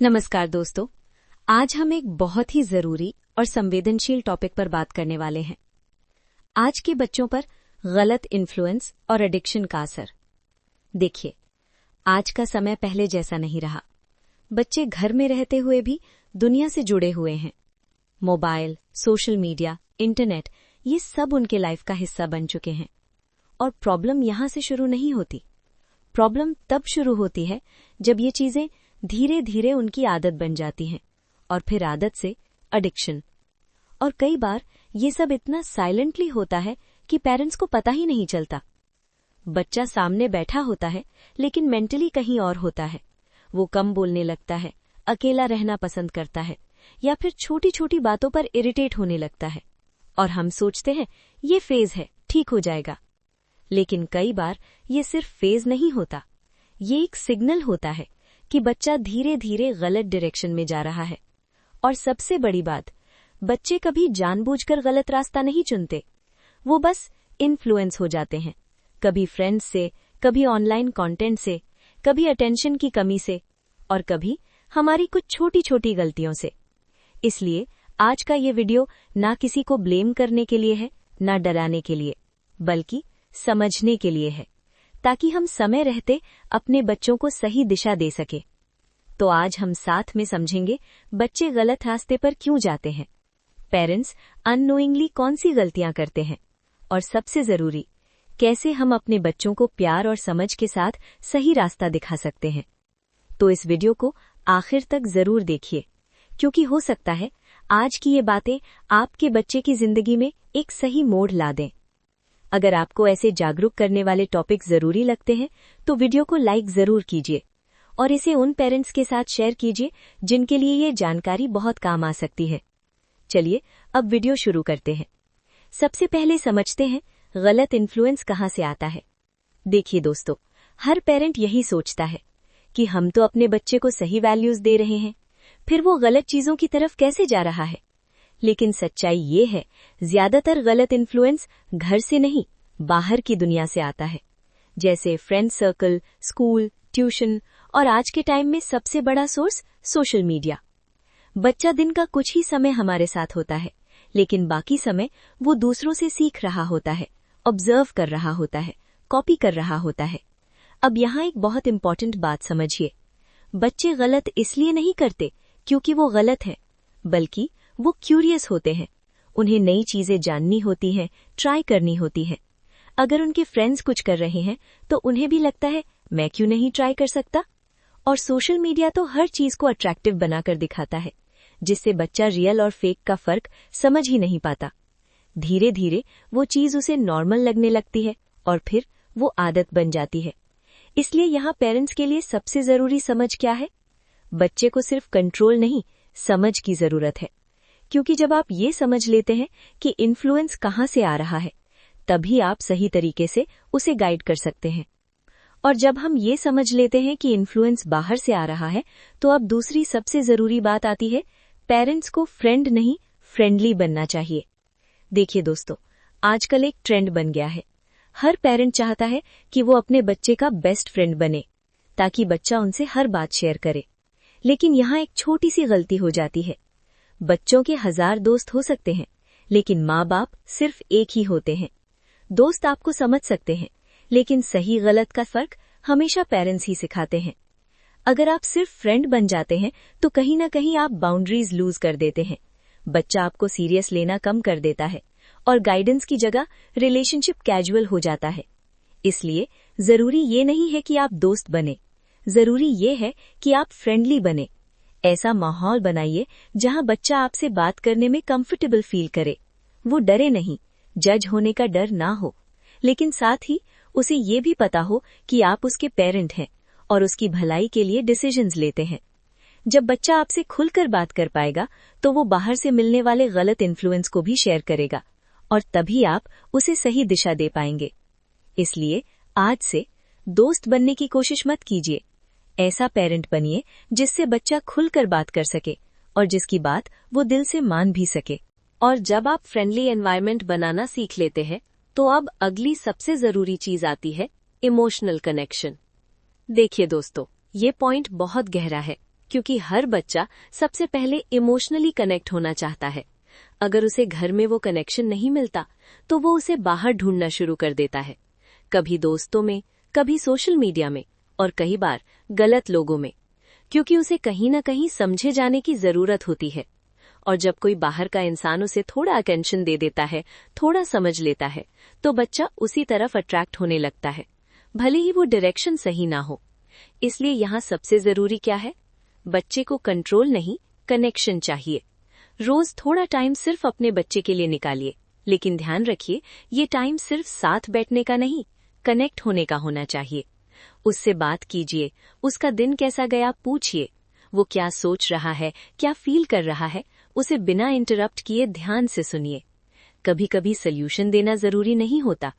नमस्कार दोस्तों, आज हम एक बहुत ही जरूरी और संवेदनशील टॉपिक पर बात करने वाले हैं। आज के बच्चों पर गलत इन्फ्लुएंस और एडिक्शन का असर। देखिए, आज का समय पहले जैसा नहीं रहा। बच्चे घर में रहते हुए भी दुनिया से जुड़े हुए हैं। मोबाइल, सोशल मीडिया, इंटरनेट, ये सब उनके लाइफ का हिस्सा बन चुके हैं। और प्रॉब्लम यहां से शुरू नहीं होती। प्रॉब्लम तब शुरू होती है जब ये चीजें धीरे धीरे उनकी आदत बन जाती हैं और फिर आदत से एडिक्शन। और कई बार ये सब इतना साइलेंटली होता है कि पेरेंट्स को पता ही नहीं चलता। बच्चा सामने बैठा होता है लेकिन मेंटली कहीं और होता है। वो कम बोलने लगता है, अकेला रहना पसंद करता है या फिर छोटी छोटी बातों पर इरिटेट होने लगता है। और हम सोचते हैं ये फेज है, ठीक हो जाएगा। लेकिन कई बार ये सिर्फ फेज नहीं होता, ये एक सिग्नल होता है कि बच्चा धीरे धीरे गलत डायरेक्शन में जा रहा है। और सबसे बड़ी बात, बच्चे कभी जानबूझकर गलत रास्ता नहीं चुनते। वो बस इन्फ्लुएंस हो जाते हैं, कभी फ्रेंड्स से, कभी ऑनलाइन कंटेंट से, कभी अटेंशन की कमी से और कभी हमारी कुछ छोटी छोटी गलतियों से। इसलिए आज का ये वीडियो ना किसी को ब्लेम करने के लिए है, ना डराने के लिए, बल्कि समझने के लिए है, ताकि हम समय रहते अपने बच्चों को सही दिशा दे सके। तो आज हम साथ में समझेंगे बच्चे गलत रास्ते पर क्यों जाते हैं, पेरेंट्स अननोइंगली कौन सी गलतियां करते हैं और सबसे जरूरी, कैसे हम अपने बच्चों को प्यार और समझ के साथ सही रास्ता दिखा सकते हैं। तो इस वीडियो को आखिर तक जरूर देखिए, क्योंकि हो सकता है आज की ये बातें आपके बच्चे की जिंदगी में एक सही मोड़ ला दें। अगर आपको ऐसे जागरूक करने वाले टॉपिक जरूरी लगते हैं तो वीडियो को लाइक जरूर कीजिए और इसे उन पेरेंट्स के साथ शेयर कीजिए जिनके लिए ये जानकारी बहुत काम आ सकती है। चलिए अब वीडियो शुरू करते हैं। सबसे पहले समझते हैं गलत इन्फ्लुएंस कहां से आता है। देखिए दोस्तों, हर पेरेंट यही सोचता है कि हम तो अपने बच्चे को सही वैल्यूज दे रहे हैं, फिर वो गलत चीजों की तरफ कैसे जा रहा है। लेकिन सच्चाई ये है, ज्यादातर गलत इन्फ्लुएंस घर से नहीं, बाहर की दुनिया से आता है, जैसे फ्रेंड सर्कल, स्कूल, ट्यूशन और आज के टाइम में सबसे बड़ा सोर्स सोशल मीडिया। बच्चा दिन का कुछ ही समय हमारे साथ होता है, लेकिन बाकी समय वो दूसरों से सीख रहा होता है, ऑब्जर्व कर रहा होता है, कॉपी कर रहा होता है। अब यहाँ एक बहुत इंपॉर्टेंट बात समझिए, बच्चे गलत इसलिए नहीं करते क्योंकि वो गलत है, बल्कि वो क्यूरियस होते हैं। उन्हें नई चीजें जाननी होती हैं, ट्राई करनी होती हैं। अगर उनके फ्रेंड्स कुछ कर रहे हैं तो उन्हें भी लगता है मैं क्यों नहीं ट्राई कर सकता। और सोशल मीडिया तो हर चीज को अट्रैक्टिव बनाकर दिखाता है, जिससे बच्चा रियल और फेक का फर्क समझ ही नहीं पाता। धीरे धीरे वो चीज उसे नॉर्मल लगने लगती है और फिर वो आदत बन जाती है। इसलिए यहाँ पेरेंट्स के लिए सबसे जरूरी समझ क्या है? बच्चे को सिर्फ कंट्रोल नहीं, समझ की जरूरत है। क्योंकि जब आप ये समझ लेते हैं कि इन्फ्लुएंस कहां से आ रहा है, तभी आप सही तरीके से उसे गाइड कर सकते हैं। और जब हम ये समझ लेते हैं कि इन्फ्लुएंस बाहर से आ रहा है, तो अब दूसरी सबसे जरूरी बात आती है, पेरेंट्स को फ्रेंड नहीं फ्रेंडली बनना चाहिए। देखिए दोस्तों, आजकल एक ट्रेंड बन गया है। हर पेरेंट चाहता है कि वो अपने बच्चे का बेस्ट फ्रेंड बने, ताकि बच्चा उनसे हर बात शेयर करे। लेकिन यहाँ एक छोटी सी गलती हो जाती है। बच्चों के 1000 दोस्त हो सकते हैं, लेकिन माँ बाप सिर्फ एक ही होते हैं। दोस्त आपको समझ सकते हैं, लेकिन सही गलत का फर्क हमेशा पेरेंट्स ही सिखाते हैं। अगर आप सिर्फ फ्रेंड बन जाते हैं तो कहीं ना कहीं आप बाउंड्रीज लूज कर देते हैं। बच्चा आपको सीरियस लेना कम कर देता है और गाइडेंस की जगह रिलेशनशिप कैजुअल हो जाता है। इसलिए जरूरी ये नहीं है कि आप दोस्त बने, जरूरी ये है कि आप फ्रेंडली बने। ऐसा माहौल बनाइए जहां बच्चा आपसे बात करने में कंफर्टेबल फील करे। वो डरे नहीं, जज होने का डर ना हो, लेकिन साथ ही उसे ये भी पता हो कि आप उसके पेरेंट हैं और उसकी भलाई के लिए डिसीजंस लेते हैं। जब बच्चा आपसे खुलकर बात कर पाएगा तो वो बाहर से मिलने वाले गलत इन्फ्लुएंस को भी शेयर करेगा और तभी आप उसे सही दिशा दे पाएंगे। इसलिए आज से दोस्त बनने की कोशिश मत कीजिए। ऐसा पेरेंट बनिए जिससे बच्चा खुलकर बात कर सके और जिसकी बात वो दिल से मान भी सके। और जब आप फ्रेंडली एनवायरनमेंट बनाना सीख लेते हैं तो अब अगली सबसे जरूरी चीज आती है, इमोशनल कनेक्शन। देखिए दोस्तों, ये पॉइंट बहुत गहरा है क्योंकि हर बच्चा सबसे पहले इमोशनली कनेक्ट होना चाहता है। अगर उसे घर में वो कनेक्शन नहीं मिलता तो वो उसे बाहर ढूंढना शुरू कर देता है, कभी दोस्तों में, कभी सोशल मीडिया में और कई बार गलत लोगों में, क्योंकि उसे कहीं न कहीं समझे जाने की जरूरत होती है। और जब कोई बाहर का इंसान उसे थोड़ा अटेंशन दे देता है, थोड़ा समझ लेता है, तो बच्चा उसी तरफ अट्रैक्ट होने लगता है, भले ही वो डायरेक्शन सही ना हो। इसलिए यहाँ सबसे जरूरी क्या है? बच्चे को कंट्रोल नहीं, कनेक्शन चाहिए। रोज थोड़ा टाइम सिर्फ अपने बच्चे के लिए निकालिए, लेकिन ध्यान रखिए ये टाइम सिर्फ साथ बैठने का नहीं, कनेक्ट होने का होना चाहिए। उससे बात कीजिए, उसका दिन कैसा गया पूछिए, वो क्या सोच रहा है, क्या फील कर रहा है, उसे बिना इंटरप्ट किए ध्यान से सुनिए। कभी कभी सल्यूशन देना जरूरी नहीं होता,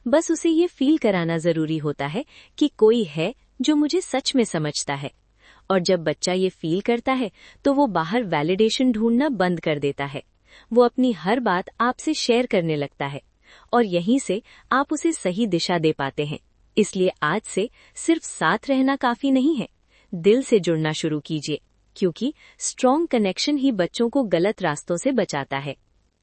बस उसे ये फील कराना जरूरी होता है कि कोई है जो मुझे सच में समझता है। और जब बच्चा ये फील करता है तो वो बाहर वैलिडेशन ढूंढना बंद कर देता है। वो अपनी हर बात आपसे शेयर करने लगता है और यहीं से आप उसे सही दिशा दे पाते हैं। इसलिए आज से सिर्फ साथ रहना काफी नहीं है, दिल से जुड़ना शुरू कीजिए, क्योंकि स्ट्रॉन्ग कनेक्शन ही बच्चों को गलत रास्तों से बचाता है।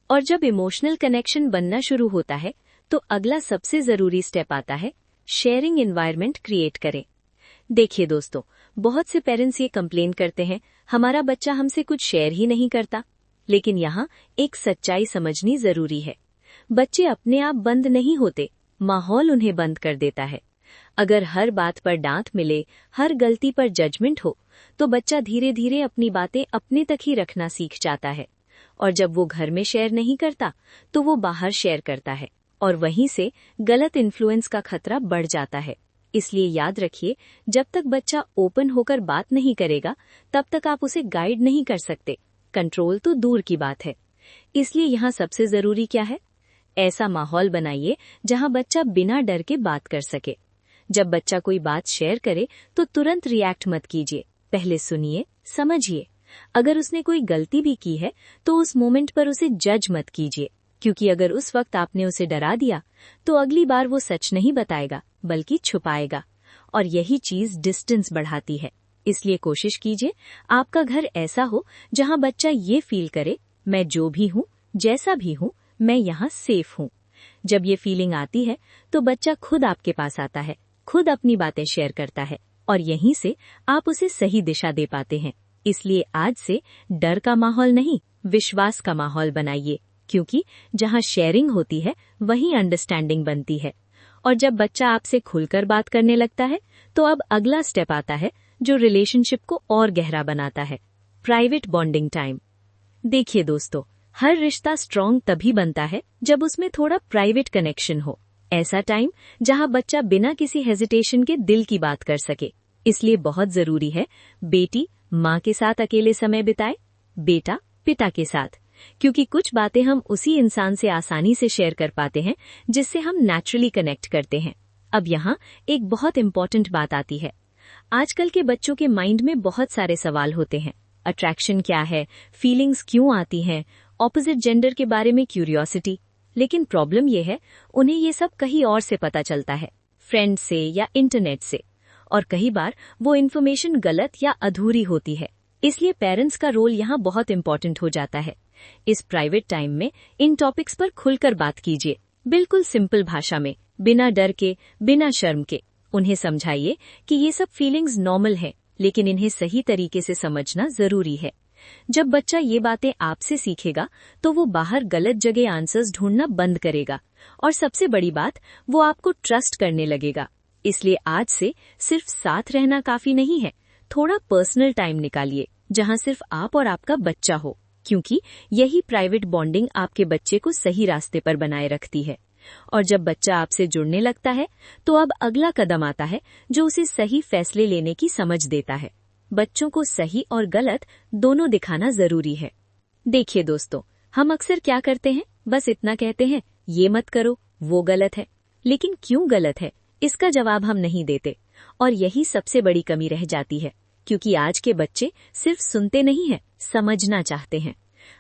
और जब इमोशनल कनेक्शन बनना शुरू होता है तो अगला सबसे जरूरी स्टेप आता है, शेयरिंग एनवायरनमेंट क्रिएट करें। देखिए दोस्तों, बहुत से पेरेंट्स ये कंप्लेन करते हैं, हमारा बच्चा हमसे कुछ शेयर ही नहीं करता। लेकिन यहाँ एक सच्चाई समझनी जरूरी है। बच्चे अपने आप बंद नहीं होते, माहौल उन्हें बंद कर देता है। अगर हर बात पर डांट मिले, हर गलती पर जजमेंट हो, तो बच्चा धीरे धीरे अपनी बातें अपने तक ही रखना सीख जाता है। और जब वो घर में शेयर नहीं करता तो वो बाहर शेयर करता है और वहीं से गलत इन्फ्लुएंस का खतरा बढ़ जाता है। इसलिए याद रखिए, जब तक बच्चा ओपन होकर बात नहीं करेगा तब तक आप उसे गाइड नहीं कर सकते, कंट्रोल तो दूर की बात है। इसलिए यहाँ सबसे जरूरी क्या है? ऐसा माहौल बनाइए जहाँ बच्चा बिना डर के बात कर सके। जब बच्चा कोई बात शेयर करे तो तुरंत रिएक्ट मत कीजिए, पहले सुनिए, समझिए। अगर उसने कोई गलती भी की है तो उस मोमेंट पर उसे जज मत कीजिए, क्योंकि अगर उस वक्त आपने उसे डरा दिया तो अगली बार वो सच नहीं बताएगा बल्कि छुपाएगा, और यही चीज डिस्टेंस बढ़ाती है। इसलिए कोशिश कीजिए आपका घर ऐसा हो जहां बच्चा ये फील करे, मैं जो भी हूँ, जैसा भी हूँ, मैं यहाँ सेफ हूँ। जब ये फीलिंग आती है तो बच्चा खुद आपके पास आता है, खुद अपनी बातें शेयर करता है और यहीं से आप उसे सही दिशा दे पाते हैं। इसलिए आज से डर का माहौल नहीं, विश्वास का माहौल बनाइए, क्योंकि जहाँ शेयरिंग होती है वहीं अंडरस्टैंडिंग बनती है। और जब बच्चा आपसे खुलकर बात करने लगता है तो अब अगला स्टेप आता है जो रिलेशनशिप को और गहरा बनाता है, प्राइवेट बॉन्डिंग टाइम। देखिए दोस्तों, हर रिश्ता स्ट्रॉन्ग तभी बनता है जब उसमें थोड़ा प्राइवेट कनेक्शन हो। ऐसा टाइम जहां बच्चा बिना किसी हेजिटेशन के दिल की बात कर सके। इसलिए बहुत जरूरी है, बेटी माँ के साथ अकेले समय बिताए, बेटा पिता के साथ, क्योंकि कुछ बातें हम उसी इंसान से आसानी से शेयर कर पाते हैं जिससे हम नेचुरली कनेक्ट करते हैं। अब यहाँ एक बहुत इंपॉर्टेंट बात आती है। आजकल के बच्चों के माइंड में बहुत सारे सवाल होते हैं। अट्रैक्शन क्या है, फीलिंग्स क्यों आती हैं, ऑपोजिट जेंडर के बारे में क्यूरियोसिटी। लेकिन प्रॉब्लम यह है, उन्हें ये सब कहीं और से पता चलता है, फ्रेंड से या इंटरनेट से, और कई बार वो इन्फॉर्मेशन गलत या अधूरी होती है। इसलिए पेरेंट्स का रोल यहाँ बहुत इंपॉर्टेंट हो जाता है। इस प्राइवेट टाइम में इन टॉपिक्स पर खुलकर बात कीजिए, बिल्कुल सिंपल भाषा में, बिना डर के, बिना शर्म के। उन्हें समझाइए कि ये सब फीलिंग्स नॉर्मल है, लेकिन इन्हें सही तरीके से समझना जरूरी है। जब बच्चा ये बातें आपसे सीखेगा तो वो बाहर गलत जगह आंसर्स ढूंढना बंद करेगा, और सबसे बड़ी बात, वो आपको ट्रस्ट करने लगेगा। इसलिए आज से सिर्फ साथ रहना काफी नहीं है, थोड़ा पर्सनल टाइम निकालिए जहां सिर्फ आप और आपका बच्चा हो, क्योंकि यही प्राइवेट बॉन्डिंग आपके बच्चे को सही रास्ते पर बनाए रखती है। और जब बच्चा आपसे जुड़ने लगता है तो अब अगला कदम आता है जो उसे सही फैसले लेने की समझ देता है। बच्चों को सही और गलत दोनों दिखाना जरूरी है। देखिए दोस्तों, हम अक्सर क्या करते हैं, बस इतना कहते हैं, ये मत करो, वो गलत है। लेकिन क्यों गलत है, इसका जवाब हम नहीं देते, और यही सबसे बड़ी कमी रह जाती है, क्योंकि आज के बच्चे सिर्फ सुनते नहीं हैं, समझना चाहते हैं।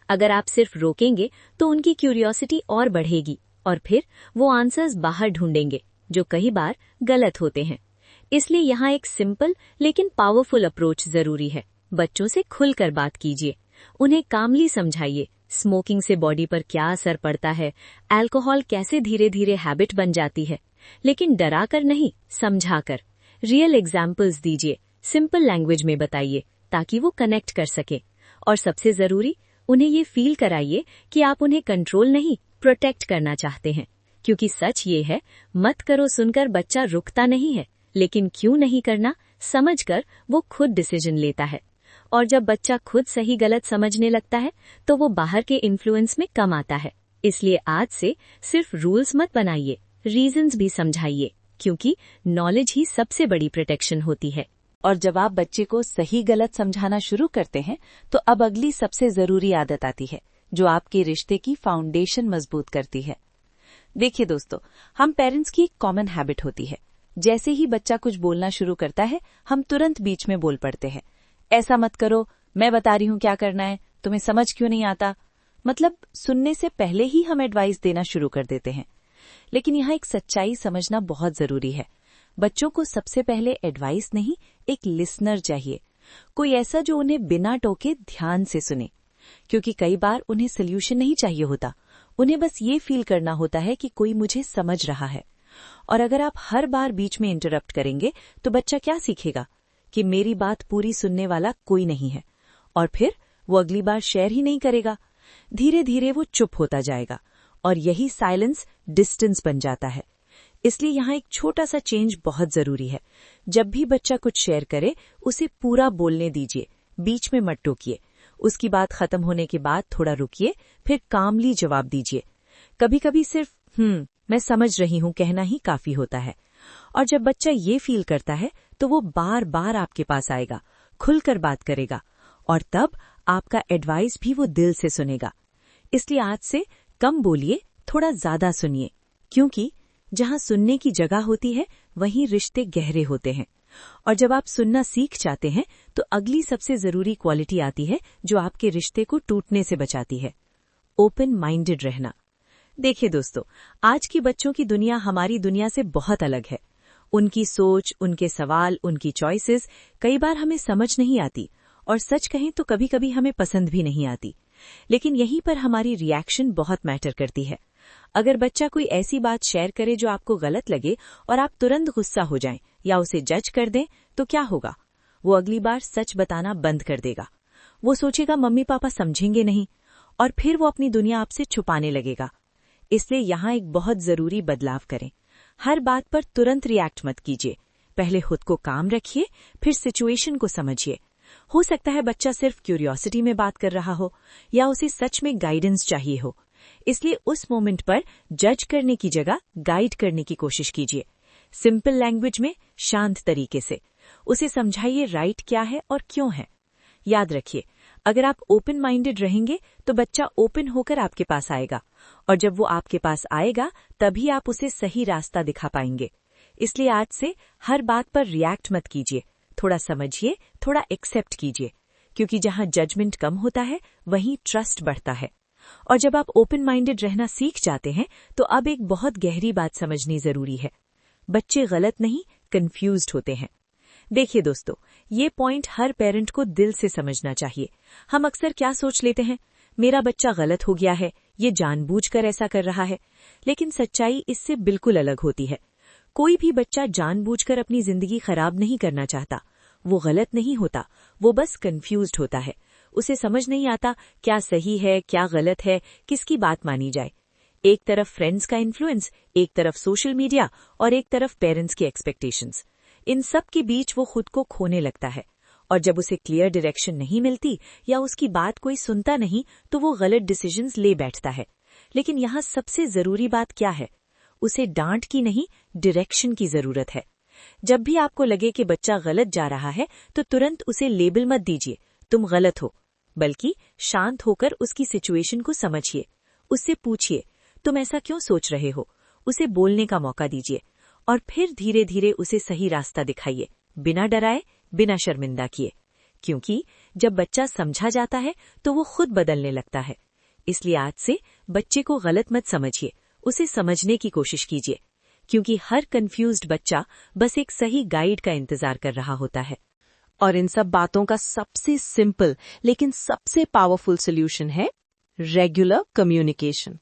अगर आप सिर्फ रोकेंगे तो उनकी क्यूरियोसिटी और बढ़ेगी, और फिर वो आंसर्स बाहर ढूंढेंगे जो कई बार गलत होते हैं। इसलिए यहाँ एक सिंपल लेकिन पावरफुल अप्रोच जरूरी है। बच्चों से खुलकर बात कीजिए। उन्हें कामली समझाइए स्मोकिंग से बॉडी पर क्या असर पड़ता है, अल्कोहल कैसे धीरे धीरे हैबिट बन जाती है, लेकिन डराकर नहीं, समझाकर। रियल एग्जाम्पल्स दीजिए, सिंपल लैंग्वेज में बताइए ताकि वो कनेक्ट कर सके। और सबसे जरूरी, उन्हें ये फील कराइए कि आप उन्हें कंट्रोल नहीं, प्रोटेक्ट करना चाहते हैं। क्योंकि सच ये है, मत करो सुनकर बच्चा रुकता नहीं है, लेकिन क्यों नहीं करना समझकर वो खुद डिसीजन लेता है। और जब बच्चा खुद सही गलत समझने लगता है तो वो बाहर के इन्फ्लुएंस में कम आता है। इसलिए आज से सिर्फ रूल्स मत बनाइए, रीजंस भी समझाइए, क्योंकि नॉलेज ही सबसे बड़ी प्रोटेक्शन होती है। और जब आप बच्चे को सही गलत समझाना शुरू करते हैं तो अब अगली सबसे जरूरी आदत आती है, जो आपके रिश्ते की फाउंडेशन मजबूत करती है। देखिए दोस्तों, हम पेरेंट्स की एक कॉमन हैबिट होती है, जैसे ही बच्चा कुछ बोलना शुरू करता है हम तुरंत बीच में बोल पड़ते हैं। ऐसा मत करो, मैं बता रही हूँ क्या करना है, तुम्हें समझ क्यों नहीं आता। मतलब सुनने से पहले ही हम एडवाइस देना शुरू कर देते हैं। लेकिन यहाँ एक सच्चाई समझना बहुत जरूरी है। बच्चों को सबसे पहले एडवाइस नहीं, एक लिसनर चाहिए। कोई ऐसा जो उन्हें बिना टोके ध्यान से सुने। क्योंकि कई बार उन्हें सोल्यूशन नहीं चाहिए होता, उन्हें बस ये फील करना होता है कि कोई मुझे समझ रहा है। और अगर आप हर बार बीच में इंटरप्ट करेंगे तो बच्चा क्या सीखेगा कि मेरी बात पूरी सुनने वाला कोई नहीं है, और फिर वो अगली बार शेयर ही नहीं करेगा। धीरे धीरे वो चुप होता जाएगा और यही साइलेंस डिस्टेंस बन जाता है। इसलिए यहाँ एक छोटा सा चेंज बहुत जरूरी है। जब भी बच्चा कुछ शेयर करे उसे पूरा बोलने दीजिए, बीच में मत टोकिए। उसकी बात खत्म होने के बाद थोड़ा रुकिए, फिर कामली जवाब दीजिए। कभी कभी सिर्फ मैं समझ रही हूँ कहना ही काफी होता है। और जब बच्चा ये फील करता है तो वो बार बार आपके पास आएगा, खुलकर बात करेगा, और तब आपका एडवाइस भी वो दिल से सुनेगा। इसलिए आज से कम बोलिए, थोड़ा ज्यादा सुनिए, क्योंकि जहाँ सुनने की जगह होती है वहीं रिश्ते गहरे होते हैं। और जब आप सुनना सीख जाते हैं तो अगली सबसे जरूरी क्वालिटी आती है जो आपके रिश्ते को टूटने से बचाती है, ओपन माइंडेड रहना। देखिए दोस्तों, आज की बच्चों की दुनिया हमारी दुनिया से बहुत अलग है। उनकी सोच, उनके सवाल, उनकी चॉइसेस कई बार हमें समझ नहीं आती, और सच कहें तो कभी कभी हमें पसंद भी नहीं आती। लेकिन यहीं पर हमारी रिएक्शन बहुत मैटर करती है। अगर बच्चा कोई ऐसी बात शेयर करे जो आपको गलत लगे और आप तुरंत गुस्सा हो जाएं या उसे जज कर दें, तो क्या होगा? वो अगली बार सच बताना बंद कर देगा। वो सोचेगा मम्मी पापा समझेंगे नहीं, और फिर वो अपनी दुनिया आपसे छुपाने लगेगा। इसलिए यहाँ एक बहुत जरूरी बदलाव करें। हर बात पर तुरंत रिएक्ट मत कीजिए। पहले खुद को काम रखिए, फिर सिचुएशन को समझिए। हो सकता है बच्चा सिर्फ क्यूरियोसिटी में बात कर रहा हो, या उसे सच में गाइडेंस चाहिए हो। इसलिए उस मोमेंट पर जज करने की जगह गाइड करने की कोशिश कीजिए। सिंपल लैंग्वेज में, शांत तरीके से उसे समझाइए राइट क्या है और क्यों है। याद रखिए, अगर आप ओपन माइंडेड रहेंगे तो बच्चा ओपन होकर आपके पास आएगा, और जब वो आपके पास आएगा तभी आप उसे सही रास्ता दिखा पाएंगे। इसलिए आज से हर बात पर रिएक्ट मत कीजिए, थोड़ा समझिए, थोड़ा एक्सेप्ट कीजिए, क्योंकि जहां जजमेंट कम होता है वहीं ट्रस्ट बढ़ता है। और जब आप ओपन माइंडेड रहना सीख जाते हैं तो अब एक बहुत गहरी बात समझनी जरूरी है। बच्चे गलत नहीं, कंफ्यूज्ड होते हैं। देखिए दोस्तों, ये पॉइंट हर पेरेंट को दिल से समझना चाहिए। हम अक्सर क्या सोच लेते हैं, मेरा बच्चा गलत हो गया है, ये जानबूझकर ऐसा कर रहा है। लेकिन सच्चाई इससे बिल्कुल अलग होती है। कोई भी बच्चा जानबूझकर अपनी जिंदगी खराब नहीं करना चाहता। वो गलत नहीं होता, वो बस कंफ्यूज्ड होता है। उसे समझ नहीं आता क्या सही है, क्या गलत है, किसकी बात मानी जाए। एक तरफ फ्रेंड्स का इन्फ्लुएंस, एक तरफ सोशल मीडिया, और एक तरफ पेरेंट्स की एक्सपेक्टेशंस। इन सब के बीच वो खुद को खोने लगता है, और जब उसे क्लियर डायरेक्शन नहीं मिलती या उसकी बात कोई सुनता नहीं तो वो गलत डिसीजंस ले बैठता है। लेकिन यहाँ सबसे जरूरी बात क्या है? उसे डांट की नहीं, डायरेक्शन की जरूरत है। जब भी आपको लगे कि बच्चा गलत जा रहा है तो तुरंत उसे लेबल मत दीजिए, तुम गलत हो, बल्कि शांत होकर उसकी सिचुएशन को समझिए। उससे पूछिए, तुम ऐसा क्यों सोच रहे हो? उसे बोलने का मौका दीजिए, और फिर धीरे धीरे उसे सही रास्ता दिखाइए, बिना डराए, बिना शर्मिंदा किए। क्योंकि जब बच्चा समझा जाता है तो वो खुद बदलने लगता है। इसलिए आज से बच्चे को गलत मत समझिए, उसे समझने की कोशिश कीजिए, क्योंकि हर कंफ्यूज्ड बच्चा बस एक सही गाइड का इंतजार कर रहा होता है। और इन सब बातों का सबसे सिंपल लेकिन सबसे पावरफुल सॉल्यूशन है रेगुलर कम्युनिकेशन।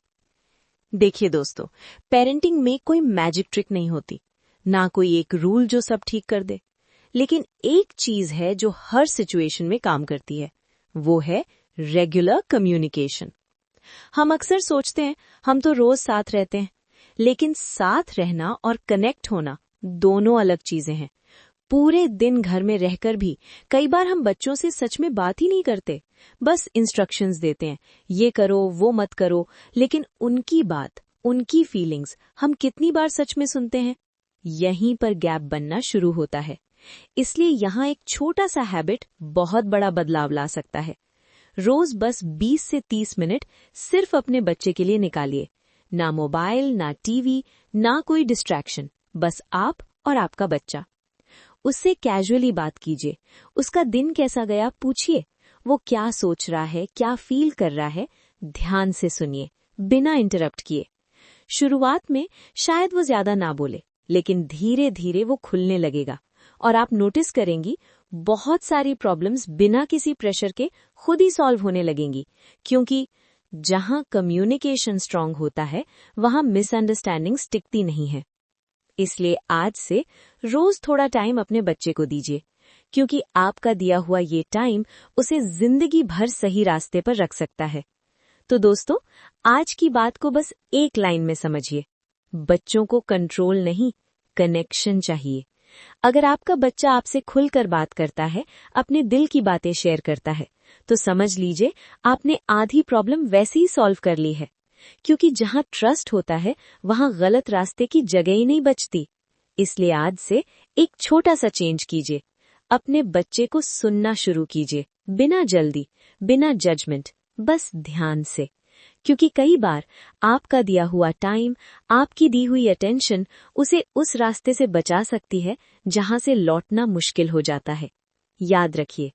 देखिए दोस्तों, पेरेंटिंग में कोई मैजिक ट्रिक नहीं होती, ना कोई एक रूल जो सब ठीक कर दे। लेकिन एक चीज है जो हर सिचुएशन में काम करती है, वो है रेगुलर कम्युनिकेशन। हम अक्सर सोचते हैं हम तो रोज साथ रहते हैं, लेकिन साथ रहना और कनेक्ट होना दोनों अलग चीजें हैं। पूरे दिन घर में रहकर भी कई बार हम बच्चों से सच में बात ही नहीं करते, बस इंस्ट्रक्शंस देते हैं, ये करो वो मत करो। लेकिन उनकी बात, उनकी फीलिंग्स हम कितनी बार सच में सुनते हैं? यहीं पर गैप बनना शुरू होता है। इसलिए यहाँ एक छोटा सा हैबिट बहुत बड़ा बदलाव ला सकता है। रोज बस 20 से 30 मिनट सिर्फ अपने बच्चे के लिए निकालिए। ना मोबाइल, ना टीवी, ना कोई डिस्ट्रैक्शन, बस आप और आपका बच्चा। उससे कैजुअली बात कीजिए, उसका दिन कैसा गया पूछिए, वो क्या सोच रहा है, क्या फील कर रहा है, ध्यान से सुनिए, बिना इंटरप्ट किए। शुरुआत में शायद वो ज्यादा ना बोले, लेकिन धीरे धीरे वो खुलने लगेगा और आप नोटिस करेंगी बहुत सारी प्रॉब्लम्स बिना किसी प्रेशर के खुद ही सॉल्व होने लगेंगी, क्योंकि जहां कम्युनिकेशन स्ट्रांग होता है वहां मिसअंडरस्टैंडिंग्स टिकती नहीं है। इसलिए आज से रोज थोड़ा टाइम अपने बच्चे को दीजिए, क्योंकि आपका दिया हुआ ये टाइम उसे जिंदगी भर सही रास्ते पर रख सकता है। तो दोस्तों, आज की बात को बस एक लाइन में समझिए, बच्चों को कंट्रोल नहीं, कनेक्शन चाहिए। अगर आपका बच्चा आपसे खुलकर बात करता है, अपने दिल की बातें शेयर करता है, तो समझ लीजिए आपने आधी प्रॉब्लम वैसे ही सॉल्व कर ली है, क्योंकि जहां ट्रस्ट होता है वहां गलत रास्ते की जगह ही नहीं बचती। इसलिए आज से एक छोटा सा चेंज कीजिए, अपने बच्चे को सुनना शुरू कीजिए, बिना जल्दी, बिना जजमेंट, बस ध्यान से। क्योंकि कई बार आपका दिया हुआ टाइम, आपकी दी हुई अटेंशन उसे उस रास्ते से बचा सकती है जहां से लौटना मुश्किल हो जाता है। याद रखिए,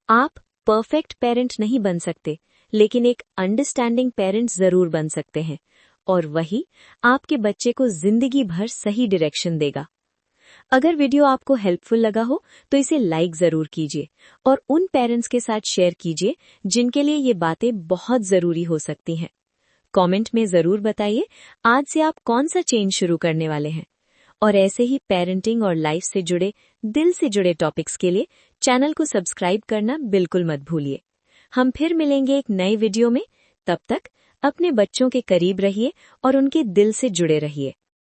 आप परफेक्ट पेरेंट नहीं बन सकते, लेकिन एक अंडरस्टैंडिंग पेरेंट जरूर बन सकते हैं, और वही आपके बच्चे को जिंदगी भर सही डायरेक्शन देगा। अगर वीडियो आपको हेल्पफुल लगा हो तो इसे लाइक जरूर कीजिए और उन पेरेंट्स के साथ शेयर कीजिए जिनके लिए ये बातें बहुत जरूरी हो सकती हैं। कमेंट में जरूर बताइए आज से आप कौन सा चेंज शुरू करने वाले हैं। और ऐसे ही पेरेंटिंग और लाइफ से जुड़े, दिल से जुड़े टॉपिक्स के लिए चैनल को सब्सक्राइब करना बिल्कुल मत भूलिए। हम फिर मिलेंगे एक नए वीडियो में। तब तक अपने बच्चों के करीब रहिए और उनके दिल से जुड़े रहिए।